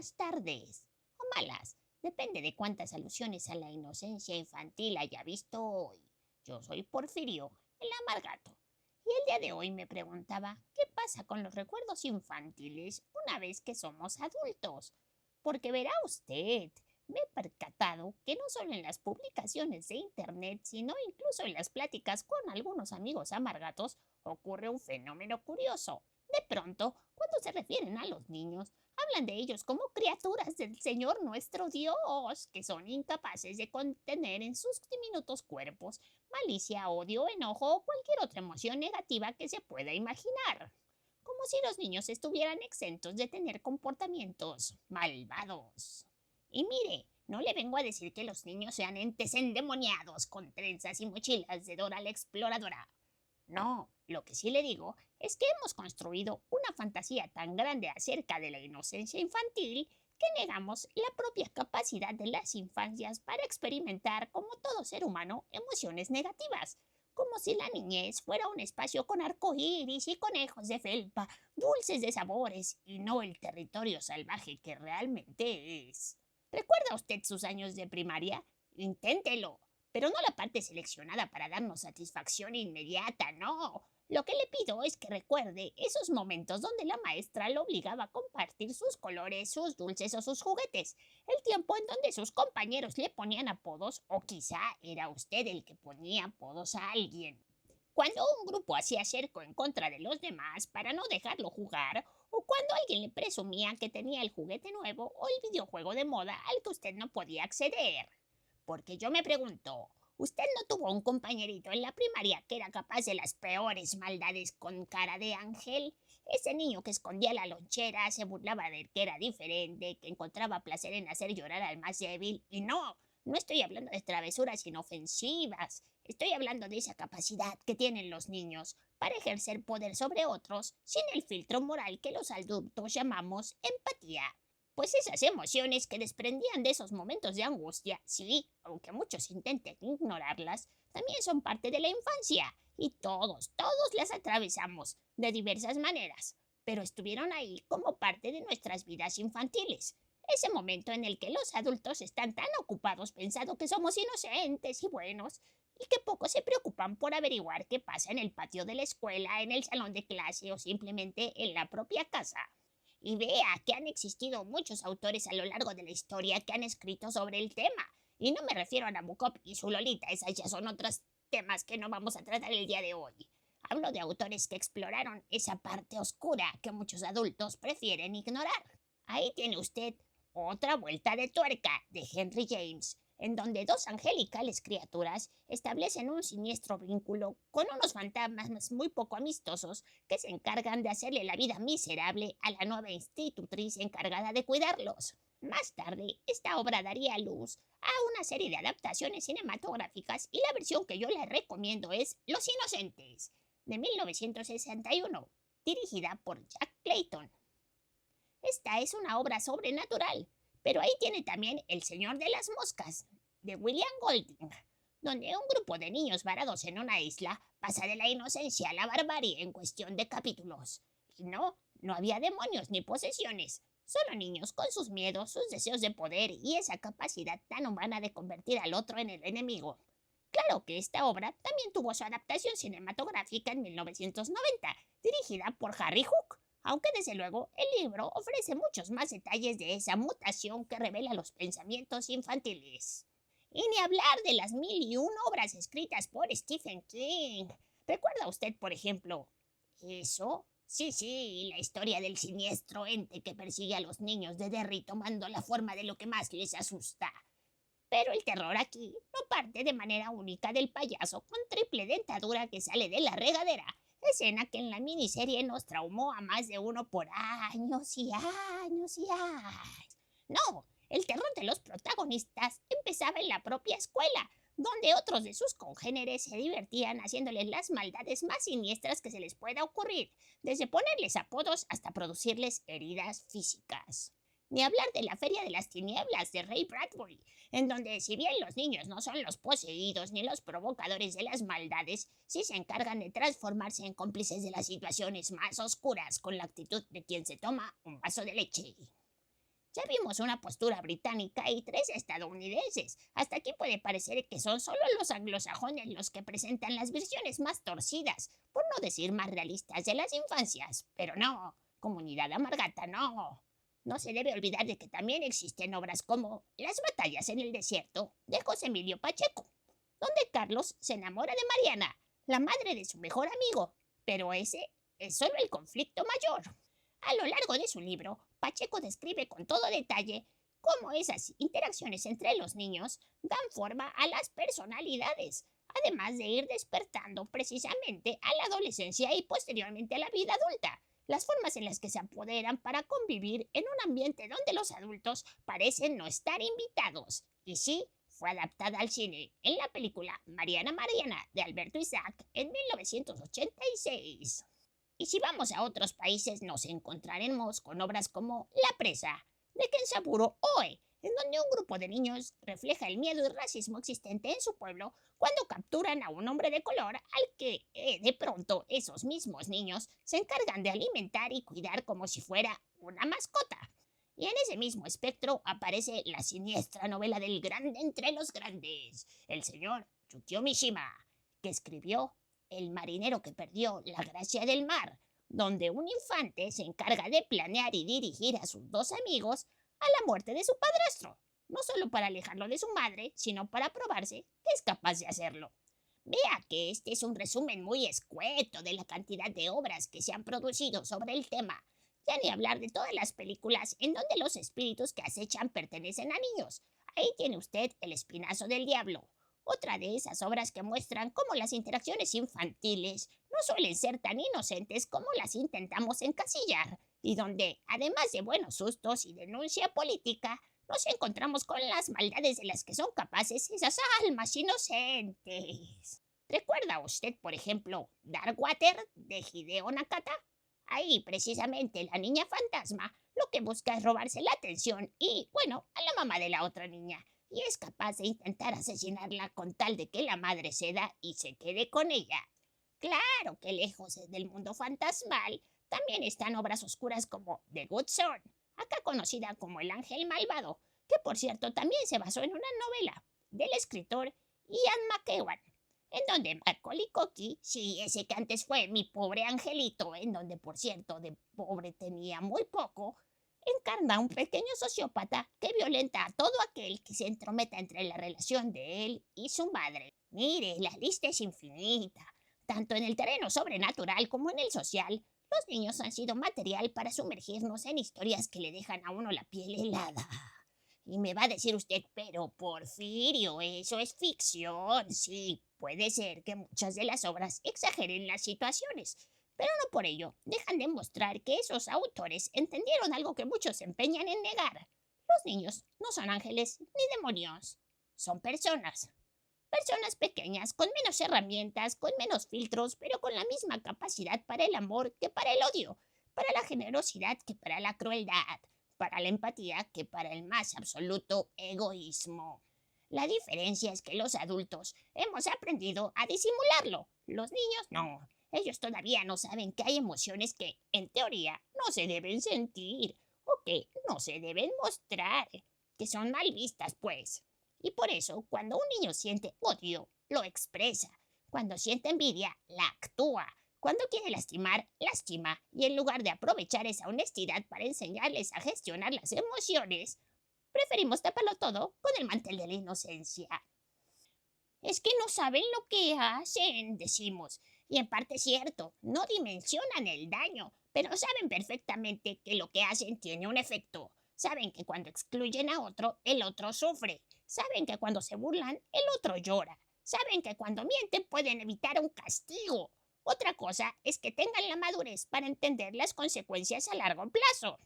buenas tardes, o malas, depende de cuántas alusiones a la inocencia infantil haya visto hoy. Yo soy Porfirio, el amargato, y el día de hoy me preguntaba qué pasa con los recuerdos infantiles una vez que somos adultos. Porque verá usted, me he percatado que no solo en las publicaciones de internet, sino incluso en las pláticas con algunos amigos amargatos, ocurre un fenómeno curioso. De pronto, cuando se refieren a los niños, hablan de ellos como criaturas del Señor nuestro Dios, que son incapaces de contener en sus diminutos cuerpos malicia, odio, enojo o cualquier otra emoción negativa que se pueda imaginar. Como si los niños estuvieran exentos de tener comportamientos malvados. Y mire, no le vengo a decir que los niños sean entes endemoniados con trenzas y mochilas de Dora la Exploradora. No, lo que sí le digo es que hemos construido una fantasía tan grande acerca de la inocencia infantil que negamos la propia capacidad de las infancias para experimentar, como todo ser humano, emociones negativas, como si la niñez fuera un espacio con arcoíris y conejos de felpa, dulces de sabores y no el territorio salvaje que realmente es. ¿Recuerda usted sus años de primaria? Inténtelo, pero no la parte seleccionada para darnos satisfacción inmediata, no. Lo que le pido es que recuerde esos momentos donde la maestra lo obligaba a compartir sus colores, sus dulces o sus juguetes, el tiempo en donde sus compañeros le ponían apodos o quizá era usted el que ponía apodos a alguien. Cuando un grupo hacía cerco en contra de los demás para no dejarlo jugar, o cuando alguien le presumía que tenía el juguete nuevo o el videojuego de moda al que usted no podía acceder. Porque yo me pregunto, ¿usted no tuvo un compañerito en la primaria que era capaz de las peores maldades con cara de ángel? Ese niño que escondía la lonchera, se burlaba de que era diferente, que encontraba placer en hacer llorar al más débil. Y no, no estoy hablando de travesuras inofensivas. Estoy hablando de esa capacidad que tienen los niños para ejercer poder sobre otros sin el filtro moral que los adultos llamamos empatía. Pues esas emociones que desprendían de esos momentos de angustia, sí, aunque muchos intenten ignorarlas, también son parte de la infancia. Y todos las atravesamos de diversas maneras, pero estuvieron ahí como parte de nuestras vidas infantiles. Ese momento en el que los adultos están tan ocupados pensando que somos inocentes y buenos, y que pocos se preocupan por averiguar qué pasa en el patio de la escuela, en el salón de clase o simplemente en la propia casa. Y vea que han existido muchos autores a lo largo de la historia que han escrito sobre el tema. Y no me refiero a Nabokov y su Lolita, esas ya son otros temas que no vamos a tratar el día de hoy. Hablo de autores que exploraron esa parte oscura que muchos adultos prefieren ignorar. Ahí tiene usted otra vuelta de tuerca de Henry James, en donde dos angelicales criaturas establecen un siniestro vínculo con unos fantasmas muy poco amistosos que se encargan de hacerle la vida miserable a la nueva institutriz encargada de cuidarlos. Más tarde, esta obra daría luz a una serie de adaptaciones cinematográficas y la versión que yo les recomiendo es Los Inocentes, de 1961, dirigida por Jack Clayton. Esta es una obra sobrenatural, pero ahí tiene también El Señor de las Moscas, de William Golding, donde un grupo de niños varados en una isla pasa de la inocencia a la barbarie en cuestión de capítulos. Y no, no había demonios ni posesiones, solo niños con sus miedos, sus deseos de poder y esa capacidad tan humana de convertir al otro en el enemigo. Claro que esta obra también tuvo su adaptación cinematográfica en 1990, dirigida por Harry Hook, aunque desde luego el libro ofrece muchos más detalles de esa mutación que revela los pensamientos infantiles. Y ni hablar de las mil y un obras escritas por Stephen King. ¿Recuerda usted, por ejemplo, eso? Sí, la historia del siniestro ente que persigue a los niños de Derry tomando la forma de lo que más les asusta. Pero el terror aquí no parte de manera única del payaso con triple dentadura que sale de la regadera, escena que en la miniserie nos traumó a más de uno por años y años y años. No, el terror de los protagonistas empezaba en la propia escuela, donde otros de sus congéneres se divertían haciéndoles las maldades más siniestras que se les pueda ocurrir, desde ponerles apodos hasta producirles heridas físicas. Ni hablar de la Feria de las Tinieblas de Ray Bradbury, en donde si bien los niños no son los poseídos ni los provocadores de las maldades, sí se encargan de transformarse en cómplices de las situaciones más oscuras con la actitud de quien se toma un vaso de leche. Ya vimos una postura británica y tres estadounidenses. Hasta aquí puede parecer que son solo los anglosajones los que presentan las versiones más torcidas, por no decir más realistas de las infancias. Pero no, comunidad amargata, no. No se debe olvidar de que también existen obras como Las batallas en el desierto, de José Emilio Pacheco, donde Carlos se enamora de Mariana, la madre de su mejor amigo. Pero ese es solo el conflicto mayor. A lo largo de su libro, Pacheco describe con todo detalle cómo esas interacciones entre los niños dan forma a las personalidades, además de ir despertando precisamente a la adolescencia y posteriormente a la vida adulta, las formas en las que se apoderan para convivir en un ambiente donde los adultos parecen no estar invitados. Y sí, fue adaptada al cine en la película Mariana Mariana de Alberto Isaac en 1986. Y si vamos a otros países nos encontraremos con obras como La presa, de Kensaburo Oe, en donde un grupo de niños refleja el miedo y racismo existente en su pueblo cuando capturan a un hombre de color al que de pronto esos mismos niños se encargan de alimentar y cuidar como si fuera una mascota. Y en ese mismo espectro aparece la siniestra novela del grande entre los grandes, el señor Yukio Mishima, que escribió El marinero que perdió la gracia del mar, donde un infante se encarga de planear y dirigir a sus dos amigos a la muerte de su padrastro, no solo para alejarlo de su madre, sino para probarse que es capaz de hacerlo. Vea que este es un resumen muy escueto de la cantidad de obras que se han producido sobre el tema, ya ni hablar de todas las películas en donde los espíritus que acechan pertenecen a niños. Ahí tiene usted El espinazo del diablo, otra de esas obras que muestran cómo las interacciones infantiles no suelen ser tan inocentes como las intentamos encasillar, y donde, además de buenos sustos y denuncia política, nos encontramos con las maldades de las que son capaces esas almas inocentes. ¿Recuerda usted, por ejemplo, Darkwater de Hideo Nakata? Ahí, precisamente, la niña fantasma lo que busca es robarse la atención y, bueno, a la mamá de la otra niña, y es capaz de intentar asesinarla con tal de que la madre ceda y se quede con ella. Claro que lejos del mundo fantasmal también están obras oscuras como The Good Son, acá conocida como El Ángel Malvado, que por cierto también se basó en una novela del escritor Ian McEwan, en donde Macaulay Culkin, sí, ese que antes fue Mi pobre angelito, en donde por cierto de pobre tenía muy poco, encarna a un pequeño sociópata que violenta a todo aquel que se entrometa entre la relación de él y su madre. Mire, la lista es infinita. Tanto en el terreno sobrenatural como en el social, los niños han sido material para sumergirnos en historias que le dejan a uno la piel helada. Y me va a decir usted, pero Porfirio, eso es ficción. Sí, puede ser que muchas de las obras exageren las situaciones, pero no por ello dejan de mostrar que esos autores entendieron algo que muchos se empeñan en negar. Los niños no son ángeles ni demonios, son personas. Personas pequeñas, con menos herramientas, con menos filtros, pero con la misma capacidad para el amor que para el odio, para la generosidad que para la crueldad, para la empatía que para el más absoluto egoísmo. La diferencia es que los adultos hemos aprendido a disimularlo. Los niños no. Ellos todavía no saben que hay emociones que, en teoría, no se deben sentir o que no se deben mostrar, que son mal vistas, pues. Y por eso, cuando un niño siente odio, lo expresa. Cuando siente envidia, la actúa. Cuando quiere lastimar, lastima. Y en lugar de aprovechar esa honestidad para enseñarles a gestionar las emociones, preferimos taparlo todo con el mantel de la inocencia. Es que no saben lo que hacen, decimos. Y en parte es cierto, no dimensionan el daño, pero saben perfectamente que lo que hacen tiene un efecto. Saben que cuando excluyen a otro, el otro sufre. Saben que cuando se burlan, el otro llora. Saben que cuando mienten pueden evitar un castigo. Otra cosa es que tengan la madurez para entender las consecuencias a largo plazo.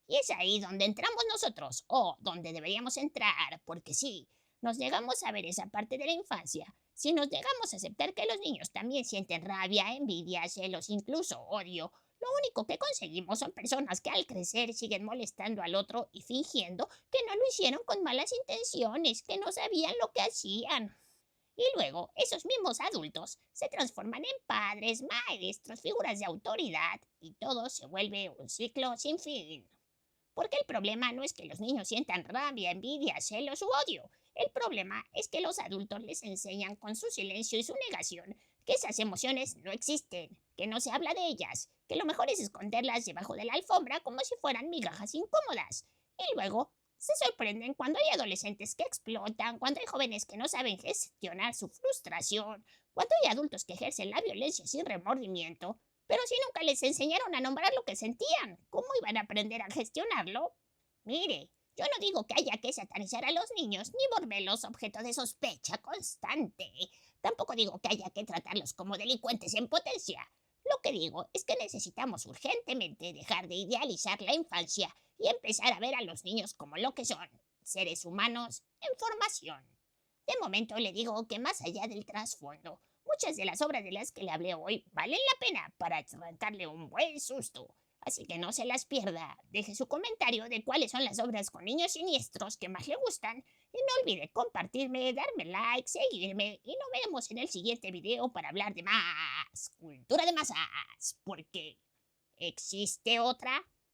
Y es ahí donde entramos nosotros, o donde deberíamos entrar, porque sí, nos negamos a ver esa parte de la infancia. Si nos negamos a aceptar que los niños también sienten rabia, envidia, celos, incluso odio, lo único que conseguimos son personas que al crecer siguen molestando al otro y fingiendo que no lo hicieron con malas intenciones, que no sabían lo que hacían. Y luego, esos mismos adultos se transforman en padres, maestros, figuras de autoridad, y todo se vuelve un ciclo sin fin. Porque el problema no es que los niños sientan rabia, envidia, celos u odio. El problema es que los adultos les enseñan con su silencio y su negación que esas emociones no existen, que no se habla de ellas, que lo mejor es esconderlas debajo de la alfombra como si fueran migajas incómodas. Y luego se sorprenden cuando hay adolescentes que explotan, cuando hay jóvenes que no saben gestionar su frustración, cuando hay adultos que ejercen la violencia sin remordimiento. Pero si nunca les enseñaron a nombrar lo que sentían, ¿cómo iban a aprender a gestionarlo? Mire, yo no digo que haya que satanizar a los niños ni volverlos objeto de sospecha constante. Tampoco digo que haya que tratarlos como delincuentes en potencia. Lo que digo es que necesitamos urgentemente dejar de idealizar la infancia y empezar a ver a los niños como lo que son, seres humanos en formación. De momento le digo que más allá del trasfondo, muchas de las obras de las que le hablé hoy valen la pena para arrancarle un buen susto. Así que no se las pierda. Deje su comentario de cuáles son las obras con niños siniestros que más le gustan. Y no olvide compartirme, darme like, seguirme. Y nos vemos en el siguiente video para hablar de más cultura de masas. Porque ¿existe otra?